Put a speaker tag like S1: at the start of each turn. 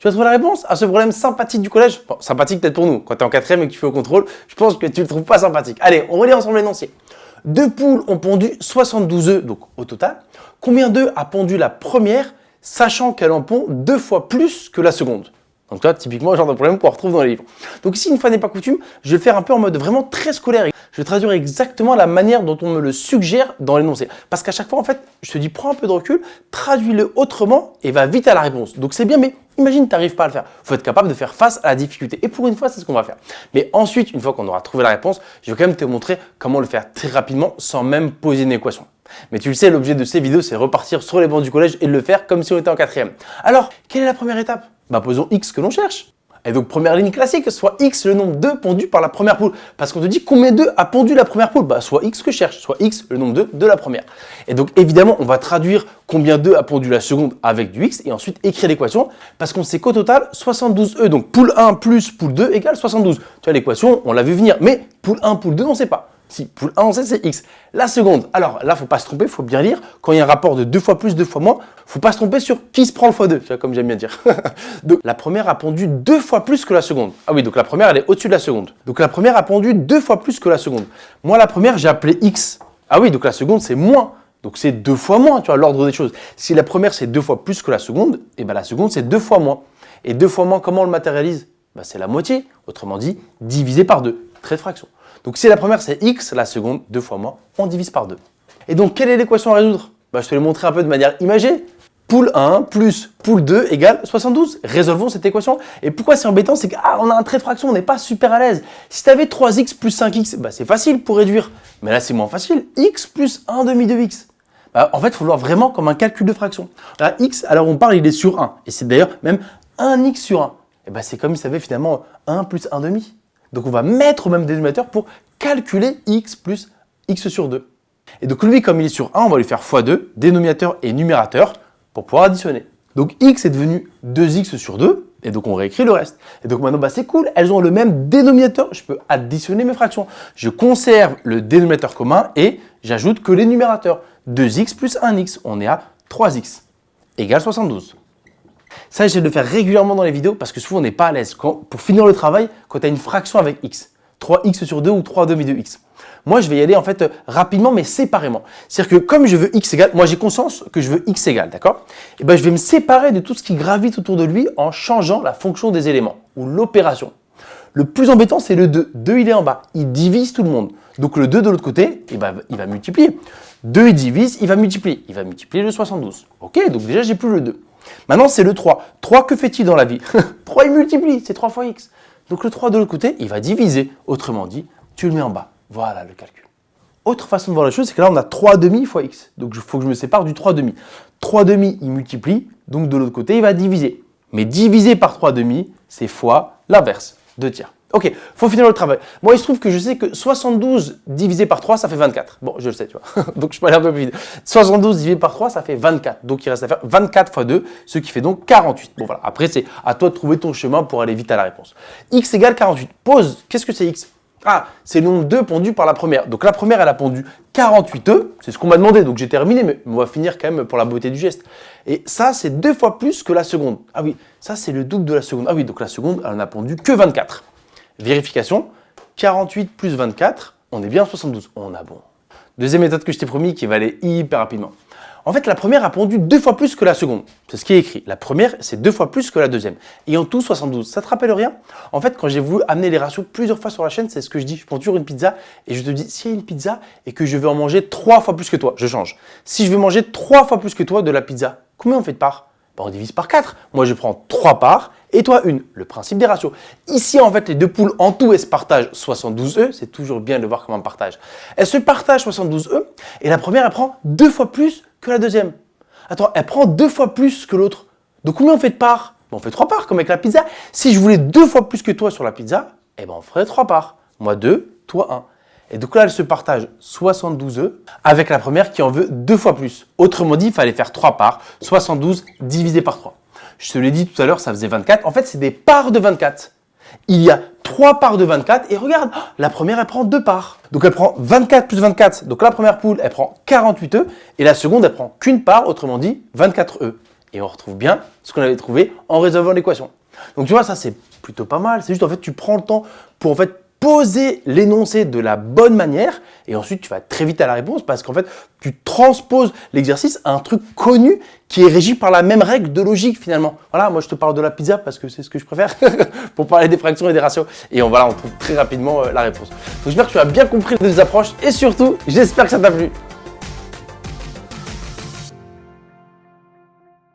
S1: Tu vas trouver la réponse à ce problème sympathique du collège. Bon, sympathique peut-être pour nous. Quand tu es en 4e et que tu fais au contrôle, je pense que tu le trouves pas sympathique. Allez, on relit ensemble l'énoncé. 2 poules ont pondu 72 œufs, donc au total. Combien d'œufs a pondu la première, sachant qu'elle en pond 2 fois plus que la seconde? Donc là, typiquement, le genre de problème qu'on retrouve dans les livres. Donc ici, une fois n'est pas coutume, je vais le faire un peu en mode vraiment très scolaire. Je vais traduire exactement la manière dont on me le suggère dans l'énoncé. Parce qu'à chaque fois, en fait, je te dis, prends un peu de recul, traduis-le autrement et va vite à la réponse. Donc c'est bien, mais imagine, tu n'arrives pas à le faire. Il faut être capable de faire face à la difficulté. Et pour une fois, c'est ce qu'on va faire. Mais ensuite, une fois qu'on aura trouvé la réponse, je vais quand même te montrer comment le faire très rapidement sans même poser une équation. Mais tu le sais, l'objet de ces vidéos, c'est repartir sur les bancs du collège et de le faire comme si on était en 4e. Alors, quelle est la première étape? Posons X que l'on cherche. Et donc, première ligne classique, soit X le nombre d'œufs pondus par la première poule. Parce qu'on te dit combien d'œufs a pondu la première poule. Soit X que je cherche, soit X le nombre d'œufs de la première. Et donc, évidemment, on va traduire combien d'œufs a pondu la seconde avec du X et ensuite écrire l'équation. Parce qu'on sait qu'au total, 72 œufs. Donc, poule 1 plus poule 2 égale 72. Tu vois, l'équation, on l'a vu venir. Mais poule 1, poule 2, on ne sait pas. Si, poule 1, on sait, c'est X. La seconde, alors là, il ne faut pas se tromper, il faut bien lire. Quand il y a un rapport de 2 fois plus, 2 fois moins, il ne faut pas se tromper sur qui se prend le x2, tu vois, comme j'aime bien dire. Donc, la première a pondu 2 fois plus que la seconde. Ah oui, donc la première, elle est au-dessus de la seconde. Donc, la première a pondu 2 fois plus que la seconde. Moi, la première, j'ai appelé X. Ah oui, donc la seconde, c'est moins. Donc, c'est 2 fois moins, tu vois, l'ordre des choses. Si la première, c'est 2 fois plus que la seconde, et bien la seconde, c'est 2 fois moins. Et 2 fois moins, comment on le matérialise? C'est la moitié, autrement dit, divisé par 2. Trait de fraction. Donc, si la première, c'est X, la seconde, 2 fois moins, on divise par 2. Et donc, quelle est l'équation à résoudre? Je te l'ai montré un peu de manière imagée. Poule 1 plus poule 2 égale 72. Résolvons cette équation. Et pourquoi c'est embêtant? C'est qu'on a un trait de fraction, on n'est pas super à l'aise. Si tu avais 3x plus 5x, c'est facile pour réduire. Mais là, c'est moins facile. X plus 1 demi de x. En fait, il faut le voir vraiment comme un calcul de fraction. Là, x, alors on parle, il est sur 1. Et c'est d'ailleurs même 1x sur 1. C'est comme si ça avait finalement 1 plus 1 demi. Donc, on va mettre au même dénominateur pour calculer x plus x sur 2. Et donc, lui, comme il est sur 1, on va lui faire x2, dénominateur et numérateur, pour pouvoir additionner. Donc, x est devenu 2x sur 2, et donc on réécrit le reste. Et donc, maintenant, c'est cool, elles ont le même dénominateur, je peux additionner mes fractions. Je conserve le dénominateur commun et j'ajoute que les numérateurs. 2x plus 1x, on est à 3x, égale 72. Ça, j'essaie de le faire régulièrement dans les vidéos parce que souvent, on n'est pas à l'aise. Pour finir le travail, quand tu as une fraction avec x, 3x sur 2 ou 3 demi de x. Moi, je vais y aller en fait rapidement, mais séparément. C'est-à-dire que comme je veux x égale, moi j'ai conscience que je veux x égale, d'accord? Et je vais me séparer de tout ce qui gravite autour de lui en changeant la fonction des éléments ou l'opération. Le plus embêtant, c'est le 2. 2, il est en bas. Il divise tout le monde. Donc le 2 de l'autre côté, il va multiplier. 2, il divise, il va multiplier. Il va multiplier le 72. Ok, donc déjà, j'ai plus le 2. Maintenant, c'est le 3. 3, que fait-il dans la vie? 3, il multiplie, c'est 3 fois x. Donc le 3 de l'autre côté, il va diviser. Autrement dit, tu le mets en bas. Voilà le calcul. Autre façon de voir la chose, c'est que là, on a 3 demi fois x. Donc il faut que je me sépare du 3 demi. 3 demi, il multiplie. Donc de l'autre côté, il va diviser. Mais divisé par 3 demi, c'est fois l'inverse, 2 tiers. Ok, faut finir le travail. Moi, il se trouve que je sais que 72 divisé par 3, ça fait 24. Bon, je le sais, tu vois. Donc, je peux aller un peu plus vite. 72 divisé par 3, ça fait 24. Donc, il reste à faire 24 fois 2, ce qui fait donc 48. Bon, voilà. Après, c'est à toi de trouver ton chemin pour aller vite à la réponse. X égale 48. Pause. Qu'est-ce que c'est X? Ah, c'est le nombre d'œufs pondus par la première. Donc, la première, elle a pondu 48 œufs. C'est ce qu'on m'a demandé. Donc, j'ai terminé, mais on va finir quand même pour la beauté du geste. Et ça, c'est 2 fois plus que la seconde. Ah oui, ça, c'est le double de la seconde. Ah oui, donc la seconde, elle n'a pondu que 24. Vérification, 48 plus 24, on est bien à 72. On a bon. Deuxième méthode que je t'ai promis qui va aller hyper rapidement. En fait, la première a pondu 2 fois plus que la seconde. C'est ce qui est écrit. La première, c'est 2 fois plus que la deuxième. Et en tout, 72. Ça te rappelle rien? En fait, quand j'ai voulu amener les ratios plusieurs fois sur la chaîne, c'est ce que je dis. Je prends toujours une pizza et je te dis, s'il y a une pizza et que je vais en manger 3 fois plus que toi, je change. Si je veux manger 3 fois plus que toi de la pizza, combien on fait de parts? On divise par 4. Moi, je prends 3 parts et toi une. Le principe des ratios. Ici, en fait, les deux poules en tout, elles se partagent 72 œufs. C'est toujours bien de le voir comme un partage. Elles se partagent 72 œufs et la première, elle prend 2 fois plus que la deuxième. Attends, elle prend 2 fois plus que l'autre. Donc, combien on fait de parts? On fait 3 parts comme avec la pizza. Si je voulais 2 fois plus que toi sur la pizza, on ferait 3 parts. Moi 2, toi 1. Et donc là, elle se partage 72 œufs avec la première qui en veut 2 fois plus. Autrement dit, il fallait faire 3 parts, 72 divisé par 3. Je te l'ai dit tout à l'heure, ça faisait 24. En fait, c'est des parts de 24. Il y a 3 parts de 24 et regarde, la première, elle prend 2 parts. Donc, elle prend 24 plus 24. Donc, la première poule, elle prend 48 œufs et la seconde, elle prend qu'une part, autrement dit, 24 œufs. et on retrouve bien ce qu'on avait trouvé en résolvant l'équation. Donc tu vois, ça c'est plutôt pas mal. C'est juste en fait, tu prends le temps pour en fait poser l'énoncé de la bonne manière et ensuite tu vas très vite à la réponse parce qu'en fait, tu transposes l'exercice à un truc connu qui est régi par la même règle de logique finalement. Voilà, moi je te parle de la pizza parce que c'est ce que je préfère pour parler des fractions et des ratios. Et on trouve très rapidement la réponse. Donc j'espère que tu as bien compris les deux approches et surtout, j'espère que ça t'a plu.